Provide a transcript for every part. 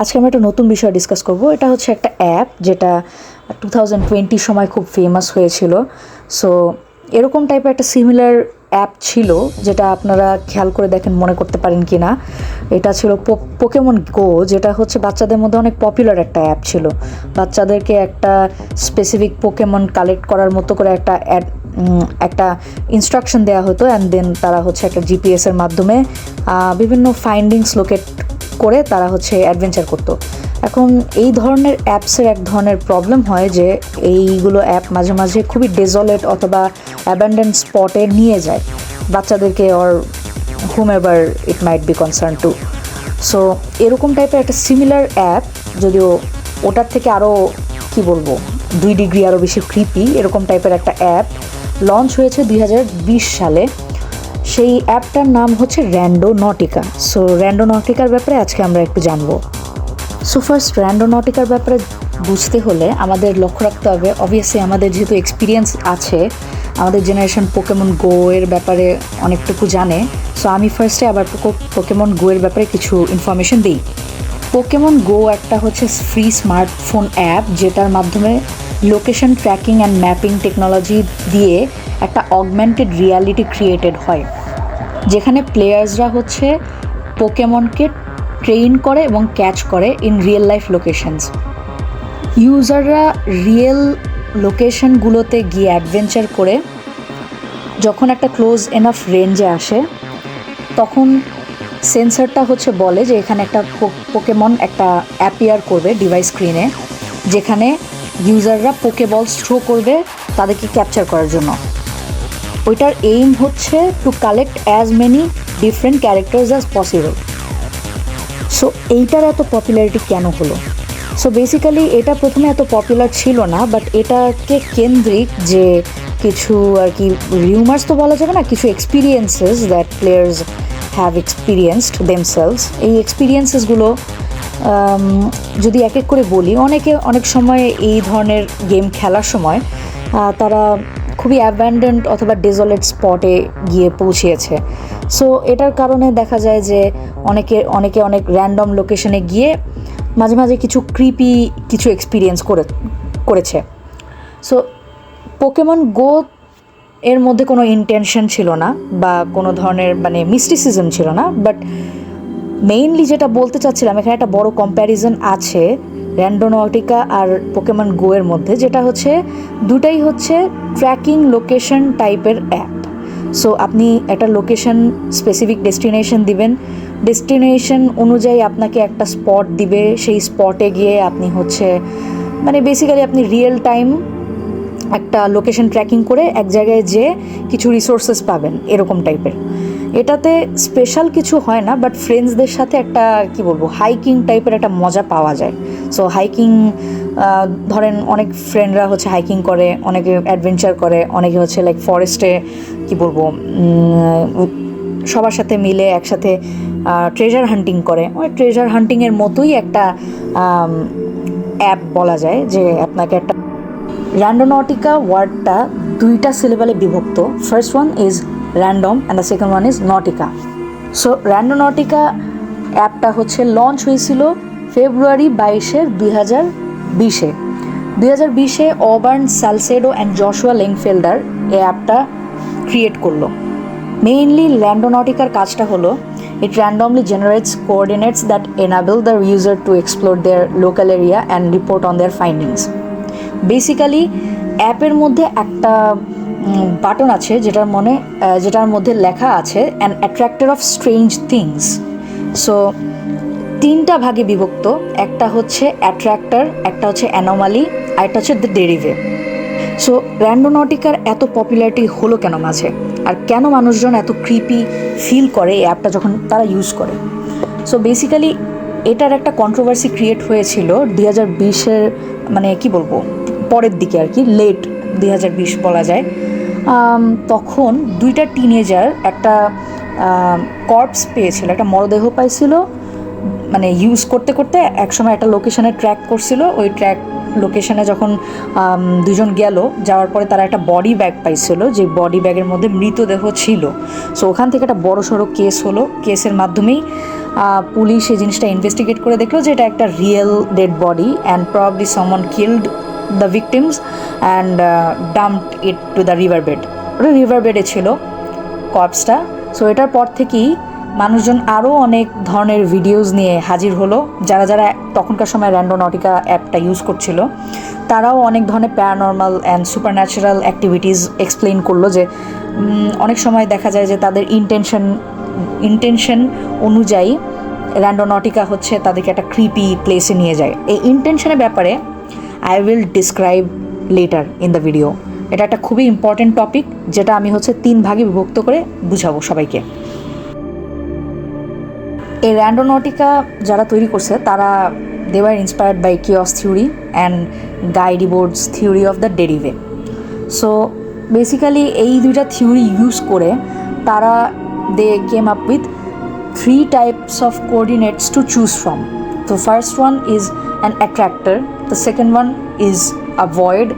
আজকে আমরা একটা নতুন বিষয় ডিসকাস করব। এটা হচ্ছে একটা অ্যাপ যেটা 2020 সময় খুব ফেমাস হয়েছিল। সো এরকম টাইপের একটা সিমিলার অ্যাপ ছিল, যেটা আপনারা খেয়াল করে দেখেন, মনে করতে পারেন কি না। এটা ছিল পোকেমন গো, যেটা হচ্ছে বাচ্চাদের মধ্যে অনেক পপুলার একটা অ্যাপ ছিল। বাচ্চাদেরকে একটা স্পেসিফিক পোকেমন কালেক্ট করার মতো করে একটা ইনস্ট্রাকশন দেওয়া হতো, অ্যান্ড দেন তারা হচ্ছে একটা জিপিএসের মাধ্যমে বিভিন্ন ফাইন্ডিংস লোকেট করে তারা হচ্ছে অ্যাডভেঞ্চার করতো। এখন এই ধরনের অ্যাপসের এক ধরনের প্রবলেম হয় যে এইগুলো অ্যাপ মাঝে মাঝে খুবই ডেজলেট অথবা অ্যাবান্ডেন্ড স্পটে নিয়ে যায় বাচ্চাদেরকে, or hmm ever it might be concern two. So এরকম টাইপের একটা সিমিলার অ্যাপ, যদিও ওটার থেকে আরও কি বলবো 2 ডিগ্রি আরও বেশি ক্রিপি, এরকম টাইপের একটা অ্যাপ লঞ্চ হয়েছে 2020 সালে। সেই অ্যাপটার নাম হচ্ছে র্যান্ডোনটিকা। সো র্যান্ডোনটিকার ব্যাপারে আজকে আমরা একটু জানবো। সো ফার্স্ট, র্যান্ডোনটিকার ব্যাপারে বুঝতে হলে আমাদের লক্ষ্য রাখতে হবে, অবভিয়াসলি আমাদের যেহেতু এক্সপিরিয়েন্স আছে, আমাদের জেনারেশন পোকেমন গো এর ব্যাপারে অনেকটুকু জানে। সো আমি ফার্স্টে আবার পোকেমন গো এর ব্যাপারে কিছু ইনফরমেশন দিই। পোকেমন গো একটা হচ্ছে ফ্রি স্মার্টফোন অ্যাপ, যেটার মাধ্যমে location tracking and mapping technology দিয়ে একটা অগমেন্টেড রিয়ালিটি ক্রিয়েটেড হয়, যেখানে প্লেয়ার্সরা হচ্ছে পোকেমনকে ট্রেন করে এবং ক্যাচ করে ইন রিয়েল লাইফ লোকেশনস। ইউজাররা রিয়েল লোকেশনগুলোতে গিয়ে অ্যাডভেঞ্চার করে যখন একটা ক্লোজ এনাফ রেঞ্জে আসে, তখন সেন্সরটা হচ্ছে বলে যে এখানে একটা পোকেমন একটা অ্যাপিয়ার করবে ডিভাইস স্ক্রিনে, যেখানে ইউজাররা পোকেবলস থ্রো করবে তাদেরকে ক্যাপচার করার জন্য। ওইটার এইম হচ্ছে to collect as many different characters as possible. So এইটার এত পপুলারিটি কেন হলো? সো বেসিক্যালি এটা প্রথমে এত পপুলার ছিল না, বাট এটাকে কেন্দ্রিক যে কিছু আর কি রিউমার্স তো বলা যাবে না, কিছু experiences that players have experienced themselves. এই এক্সপিরিয়েন্সেসগুলো যদি এক এক করে বলি, অনেক সময় এই ধরনের গেম খেলার সময় তারা খুবই অ্যাবান্ডেন্ট অথবা ডেজলেট স্পটে গিয়ে পৌঁছিয়েছে। সো এটার কারণে দেখা যায় যে অনেকে অনেক র্যান্ডম লোকেশনে গিয়ে মাঝে মাঝে কিছু ক্রিপি কিছু এক্সপিরিয়েন্স করেছে। সো পোকেমন গো এর মধ্যে কোনো ইন্টেনশন ছিল না বা কোনো ধরনের মিস্টিসিজম ছিল না, বাট মেইনলি যেটা বলতে চাচ্ছিলাম, এখানে একটা বড় কম্প্যারিজন আছে র্যান্ডোনটিকা আর পোকেমন গো এর মধ্যে, যেটা হচ্ছে দুটাই হচ্ছে ট্র্যাকিং লোকেশন টাইপের অ্যাপ। সো আপনি একটা লোকেশন স্পেসিফিক ডেস্টিনেশন দিবেন, ডেস্টিনেশন অনুযায়ী আপনাকে একটা স্পট দিবে, সেই স্পটে গিয়ে আপনি হচ্ছে বেসিক্যালি আপনি রিয়েল টাইম একটা লোকেশন ট্র্যাকিং করে এক জায়গায় যেয়ে কিছু রিসোর্সেস পাবেন, এরকম টাইপের। এটাতে স্পেশাল কিছু হয় না, বাট ফ্রেন্ডসদের সাথে একটা হাইকিং টাইপের একটা মজা পাওয়া যায়। সো হাইকিং, ধরেন অনেক ফ্রেন্ডরা হচ্ছে হাইকিং করে, অনেকে অ্যাডভেঞ্চার করে, অনেকে হচ্ছে লাইক ফরেস্টে সবার সাথে মিলে একসাথে ট্রেজার হান্টিং করে। ওই ট্রেজার হান্টিংয়ের মতোই একটা অ্যাপ বলা যায়, যে আপনাকে একটা র্যান্ডোনটিকা ওয়ার্ডটা 2টা সিলেবালে বিভক্ত। First one is random and the second one is Nautica. So Randonautica অ্যাপটা হচ্ছে লঞ্চ হয়েছিল ফেব্রুয়ারি 22, 2020-এ। 2020-এ Auburn Salcedo and Joshua Lengfelder এই অ্যাপটা ক্রিয়েট করলো। মেইনলি র্যান্ডোনটিকার কাজটা হলো, it randomly generates coordinates that enable the user to explore their local area and report on their findings. Basically অ্যাপের মধ্যে একটা বাটন আছে যেটার মধ্যে লেখা আছে an attractor of strange things. So 3টা ভাগে বিভক্ত, একটা হচ্ছে অ্যাট্রাক্টর, একটা হচ্ছে অ্যানোমালি, আর একটা হচ্ছে দ্য ডেরিভে। সো র্যান্ডোনটিকার এত পপুলারিটি হলো কেন মাঝে, আর কেন মানুষজন এত ক্রিপি ফিল করে এই অ্যাপটা যখন তারা ইউজ করে? সো বেসিক্যালি এটার একটা কন্ট্রোভার্সি ক্রিয়েট হয়েছিল 2020-এর পরের দিকে আর কি, লেট 2020 বলা যায়। তখন 2টা টিনেজার একটা কর্পস পেয়েছিল, একটা মরদেহ পাইছিল, ইউজ করতে করতে একসময় একটা লোকেশনে ট্র্যাক করছিল। ওই ট্র্যাক লোকেশনে যখন দুজন যাওয়ার পরে তারা একটা বডি ব্যাগ পাইছিল, যে বডি ব্যাগের মধ্যে মৃতদেহ ছিল। সো ওখান থেকে একটা বড় সড়ো কেস হলো। কেসের মাধ্যমেই পুলিশ এই জিনিসটা ইনভেস্টিগেট করে দেখলো যে এটা একটা real dead body and probably someone killed the victims and dumped it to the river bed. ওটা রিভার বেডে ছিল কর্পসটা। সো এটার পর থেকেই মানুষজন আরও অনেক ধরনের ভিডিওস নিয়ে হাজির হলো। যারা যারা তখনকার সময় র্যান্ডোনটিকা অ্যাপটা ইউজ করছিল তারাও অনেক ধরনের paranormal and supernatural activities explain করলো, যে অনেক সময় দেখা যায় যে তাদের ইন্টেনশন অনুযায়ী র্যান্ডোনটিকা হচ্ছে তাদেরকে একটা ক্রিপি প্লেসে নিয়ে যায়। এই ইন্টেনশনের ব্যাপারে I will describe letter in the video. এটা একটা খুবই ইম্পর্টেন্ট টপিক, যেটা আমি হচ্ছে 3 ভাগে বিভক্ত করে বুঝাবো সবাইকে। এই র্যান্ডোনটিকা যারা তৈরি করছে তারা they were inspired by chaos theory and Guy Debord's theory of the derive. So basically এই দুইটা থিওরি ইউজ করে তারা they came up with 3 types of coordinates to choose from. The first one is an attractor, the second one is a void,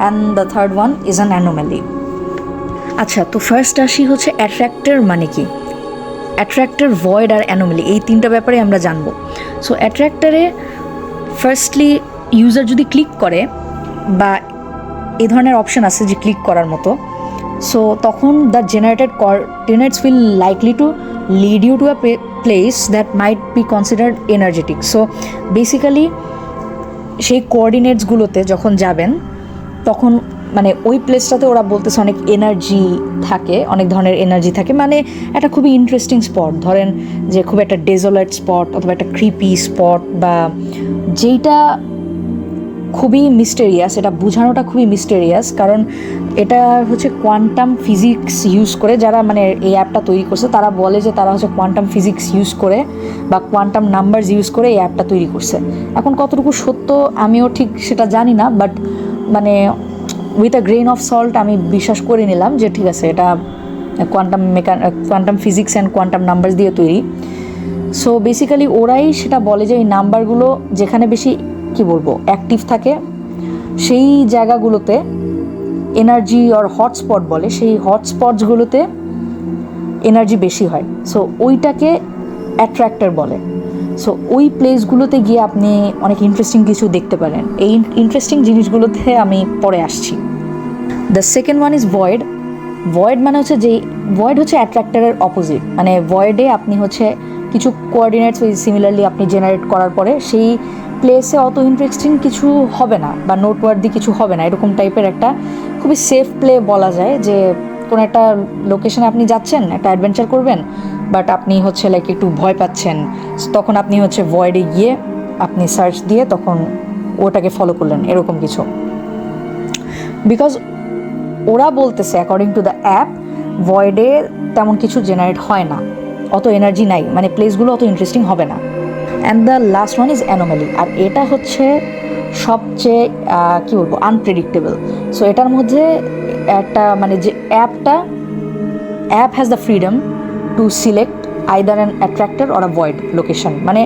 and the third one is an anomaly. আচ্ছা, তো first আসি হচ্ছে অ্যাট্রাক্টর মানে কি। অ্যাট্রাক্টর, void আর anomaly, এই 3টা ব্যাপারে আমরা জানবো। সো অ্যাট্রাক্টরে ফার্স্টলি ইউজার যদি ক্লিক করে বা এই ধরনের অপশন আছে যে ক্লিক করার মতো, সো তখন the generated coordinates will likely to lead you to a place that might be considered energetic. So basically সেই কোঅর্ডিনেটসগুলোতে যখন যাবেন তখন মানে ওই প্লেসটাতে ওরা বলতেছে অনেক এনার্জি থাকে, অনেক ধরনের এনার্জি থাকে, মানে একটা খুবই ইন্টারেস্টিং স্পট, ধরেন যে খুব একটা ডেজোলেট স্পট অথবা একটা ক্রিপি স্পট, বা যেইটা খুবই মিস্টেরিয়াস, এটা বোঝানোটা খুবই মিস্টেরিয়াস, কারণ এটা হচ্ছে কোয়ান্টাম ফিজিক্স ইউজ করে। যারা মানে এই অ্যাপটা তৈরি করছে তারা বলে যে তারা হচ্ছে কোয়ান্টাম ফিজিক্স ইউজ করে বা কোয়ান্টাম নাম্বারস ইউজ করে এই অ্যাপটা তৈরি করছে। এখন কতটুকু সত্য আমিও ঠিক সেটা জানি না, বাট মানে with a grain of salt আমি বিশ্বাস করে নিলাম যে ঠিক আছে, এটা quantum physics and quantum numbers দিয়ে তৈরি। সো বেসিক্যালি ওরাই সেটা বলে যে এই নাম্বারগুলো যেখানে বেশি কি বলবো অ্যাক্টিভ থাকে সেই জায়গাগুলোতে এনার্জি আর হটস্পট বলে, সেই হটস্পটসগুলোতে এনার্জি বেশি হয়। সো ওইটাকে অ্যাট্রাক্টর বলে। সো ওই প্লেসগুলোতে গিয়ে আপনি অনেক ইন্টারেস্টিং কিছু দেখতে পারেন। এই ইন্টারেস্টিং জিনিসগুলোতে আমি পরে আসছি। The second one is void. Void মানে হচ্ছে যে ভয়েড হচ্ছে অ্যাট্রাক্টরের অপোজিট। মানে ভয়েডে আপনি হচ্ছে কিছু কোঅর্ডিনেটস ওই সিমিলারলি আপনি জেনারেট করার পরে সেই প্লেসে অত ইন্টারেস্টিং কিছু হবে না বা নোটওয়ার্দি কিছু হবে না, এরকম টাইপের একটা খুবই সেফ প্লে বলা যায়। যে কোনো একটা লোকেশনে আপনি যাচ্ছেন, একটা অ্যাডভেঞ্চার করবেন, বাট আপনি হচ্ছে লাইক একটু ভয় পাচ্ছেন, তখন আপনি হচ্ছে ভয়েডে গিয়ে আপনি সার্চ দিয়ে তখন ওটাকে ফলো করলেন, এরকম কিছু। বিকজ ওরা বলতেছে অ্যাকর্ডিং টু দ্য অ্যাপ ভয়েডে তেমন কিছু জেনারেট হয় না, অত এনার্জি নাই, মানে প্লেসগুলো অত ইন্টারেস্টিং হবে না। And the last one is anomaly. আর এটা হচ্ছে সবচেয়ে কী বলবো আনপ্রেডিক্টেবল। সো এটার মধ্যে একটা মানে যে app has the freedom to select either an attractor or a void location. মানে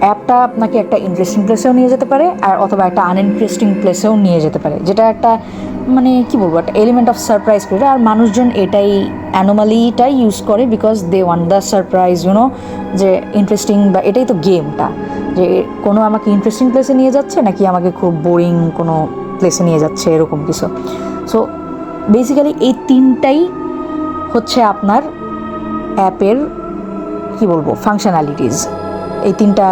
অ্যাপটা আপনাকে একটা ইন্টারেস্টিং প্লেসেও নিয়ে যেতে পারে আর অথবা একটা আনইন্টারেস্টিং প্লেসেও নিয়ে যেতে পারে, যেটা একটা মানে কী বলবো একটা এলিমেন্ট অফ সারপ্রাইজ করে। আর মানুষজন এটাই অ্যানোমালিটাই ইউজ করে because they want the surprise, you know, যে ইন্টারেস্টিং, বা এটাই তো গেমটা, যে কোনো আমাকে ইন্টারেস্টিং প্লেসে নিয়ে যাচ্ছে নাকি আমাকে খুব বোরিং কোনো প্লেসে নিয়ে যাচ্ছে, এরকম কিছু। সো বেসিক্যালি এই 3টাই হচ্ছে আপনার অ্যাপের কী বলবো ফাংশনালিটিস। এই 3টা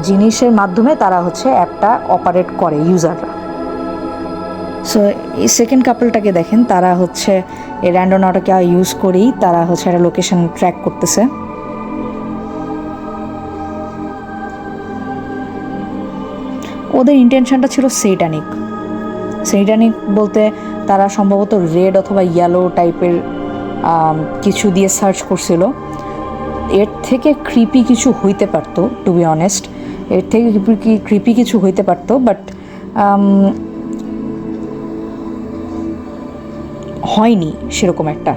জিনিসের মাধ্যমে তারা হচ্ছে অ্যাপটা অপারেট করে ইউজাররা। সো এই সেকেন্ড কাপলটাকে দেখেন, তারা হচ্ছে এই র্যান্ডোনটিকা ইউজ করেই তারা হচ্ছে একটা লোকেশন ট্র্যাক করতেছে। ওদের ইন্টেনশনটা ছিল সেইটানিক বলতে তারা সম্ভবত রেড অথবা ইয়েলো টাইপের কিছু দিয়ে সার্চ করছিল। এর থেকে ক্রিপি কিছু হইতে পারতো, টু বি অনেস্ট, এর থেকে ক্রিপি কিছু হইতে পারতো, বাট হয়নি সেরকম একটা।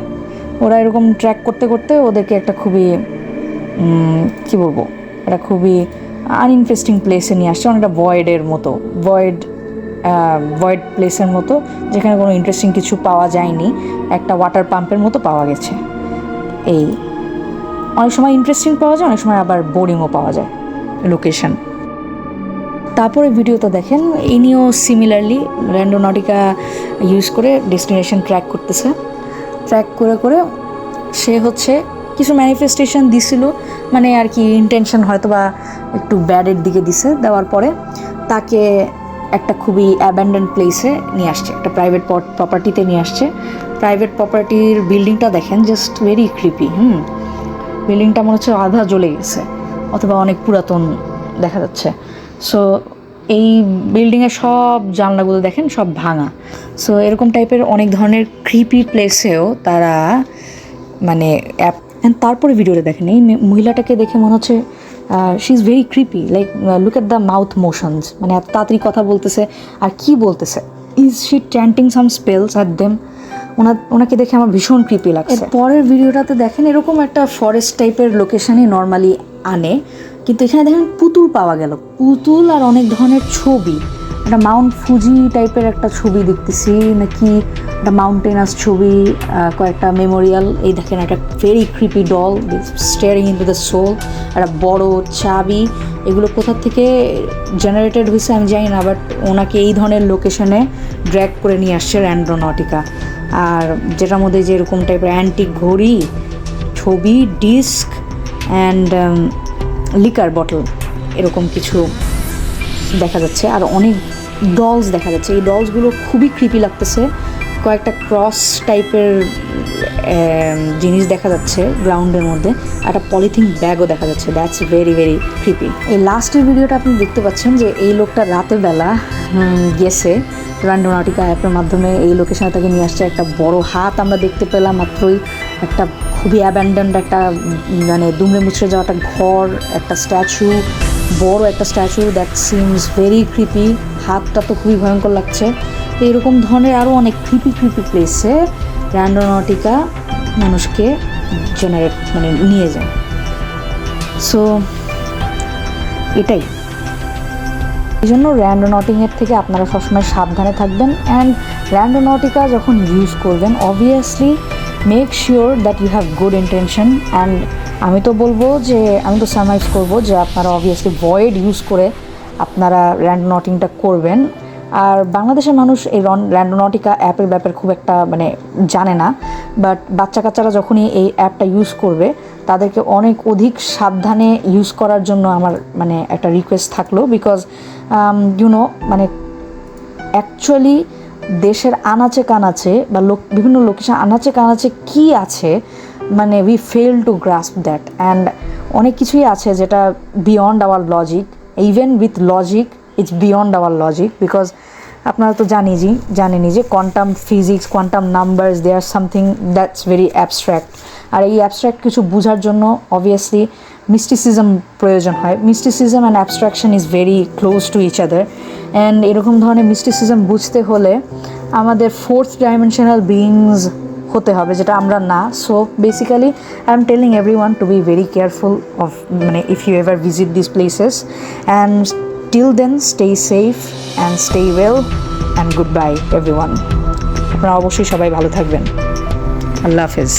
ওরা এরকম ট্র্যাক করতে করতে ওদেরকে একটা খুবই কী বলবো একটা খুবই আনইন্টারেস্টিং প্লেসে নিয়ে আসছে, অনেকটা ভয়েডের মতো, ভয়েড প্লেসের মতো, যেখানে কোনো ইন্টারেস্টিং কিছু পাওয়া যায়নি, একটা ওয়াটার পাম্পের মতো পাওয়া গেছে। এই অনেক সময় ইন্টারেস্টিং পাওয়া যায়, অনেক সময় আবার বোরিংও পাওয়া যায় লোকেশন। তারপরে ভিডিওটা দেখেন, ইনিও সিমিলারলি র্যান্ডোনটিকা ইউজ করে ডেস্টিনেশন ট্র্যাক করতেছে। ট্র্যাক করে করে সে হচ্ছে কিছু ম্যানিফেস্টেশন দিছিল, মানে আর কি ইন্টেনশন হয়তো বা একটু ব্যাডের দিকে দিছে, দেওয়ার পরে তাকে একটা খুবই অ্যাব্যান্ডেন্ড প্লেসে নিয়ে আসছে, একটা প্রাইভেট প্রপার্টিতে নিয়ে আসছে। প্রাইভেট প্রপার্টির বিল্ডিংটা দেখেন, জাস্ট ভেরি ক্রিপি। বিল্ডিংটা মনে হচ্ছে আধা জ্বলে গেছে অথবা অনেক পুরাতন দেখা যাচ্ছে। সো এই বিল্ডিংয়ের সব জানলাগুলো দেখেন সব ভাঙা। সো এরকম টাইপের অনেক ধরনের ক্রিপি প্লেসেও তারা মানে অ্যাপ। তারপরে ভিডিওটা দেখেন, এই মহিলাটাকে দেখে মনে হচ্ছে she is very creepy, like look at the mouth motions, মানে এত তাড়াতাড়ি কথা বলতেছে আর কি বলতেছে, is she chanting some spells at them. ওনাকে দেখে আমার ভীষণ ক্রিপি লাগছে। পরের ভিডিওটাতে দেখেন এরকম একটা ফরেস্ট টাইপের লোকেশনই নর্মালি আনে, কিন্তু এখানে দেখেন পুতুল পাওয়া গেল, পুতুল আর অনেক ধরনের ছবি। একটা মাউন্ট ফুজি টাইপের একটা ছবি দেখতেছি, নাকি একটা মাউন্টেনাস ছবি, কয়েকটা মেমোরিয়াল। এই দেখেন একটা very creepy doll staring into the soul, একটা বড় চাবি। এগুলো কোথা থেকে জেনারেটেড হয়েছে আমি জানি না, বাট ওনাকে এই ধরনের লোকেশনে ড্র্যাগ করে নিয়ে আসছে র্যান্ডোনটিকা। আর যেটার মধ্যে যে এরকম টাইপের অ্যান্টিক ঘড়ি, ছবি, ডিস্ক অ্যান্ড লিকার বটল, এরকম কিছু দেখা যাচ্ছে। আর অনেক ডলস দেখা যাচ্ছে, এই ডলসগুলো খুবই ক্রিপি লাগতেছে। কয়েকটা ক্রস টাইপের জিনিস দেখা যাচ্ছে গ্রাউন্ডের মধ্যে, একটা পলিথিন ব্যাগও দেখা যাচ্ছে। That's very very creepy. এই লাস্টের ভিডিওটা আপনি দেখতে পাচ্ছেন যে এই লোকটা রাতের বেলা গেছে র্যান্ডোনটিকা অ্যাপের মাধ্যমে এই লোকেশনে তাকে নিয়ে আসছে। একটা বড় হাত আমরা দেখতে পেলাম মাত্রই, একটা খুবই অ্যাব্যান্ডেন্ড একটা মানে দুমড়ে মুচড়ে যাওয়া একটা ঘর, একটা স্ট্যাচু, বড় একটা statue, that seems very creepy. হাতটা তো খুবই ভয়ঙ্কর লাগছে। তো এরকম ধরনের আরও অনেক ক্রিপি ক্রিপি প্লেসে র্যান্ডোনটিকা মানুষকে জেনারেট মানে নিয়ে যায়। সো এটাই, এই জন্য র্যান্ডোনটিংয়ের থেকে আপনারা সবসময় সাবধানে থাকবেন। অ্যান্ড র্যান্ডোনটিকা যখন ইউজ করবেন obviously make sure that you have good intention. And আমি তো বলবো যে আমি তো সারমাইজ করবো যে আপনারা অবভিয়াসলি ভয়েড ইউজ করে আপনারা র্যান্ডোনটিংটা করবেন। আর বাংলাদেশের মানুষ এই র্যান্ডোনটিকা অ্যাপের ব্যাপারে খুব একটা মানে জানে না, বাট বাচ্চা কাচ্চারা যখনই এই অ্যাপটা ইউজ করবে তাদেরকে অনেক অধিক সাবধানে ইউজ করার জন্য আমার মানে একটা রিকোয়েস্ট থাকলো। বিকজ ইউনো মানে অ্যাকচুয়ালি দেশের আনাচে কানাচে বা বিভিন্ন লোকেশন আনাচে কানাচে কী আছে, মানে we fail to grasp that. And অনেক কিছুই আছে যেটা beyond our logic, even with logic it's beyond our logic. Because আপনারা তো জানেনই যে quantum physics, quantum numbers, they are something that's very abstract. আর এই অ্যাবস্ট্র্যাক্ট কিছু বোঝার জন্য অবভিয়াসলি মিস্টিসিজম প্রয়োজন হয়। Mysticism and abstraction is very close to each other. And এরকম ধরনের মিস্টিসিজম বুঝতে হলে আমাদের ফোর্থ ডাইমেনশনাল বিইংস হতে হবে, যেটা আমরা না। So basically I am telling everyone to be very careful of মানে if you ever visit this places. And till then stay safe and stay well and goodbye everyone. আপনারা অবশ্যই সবাই ভালো থাকবেন। আল্লাহ হাফেজ।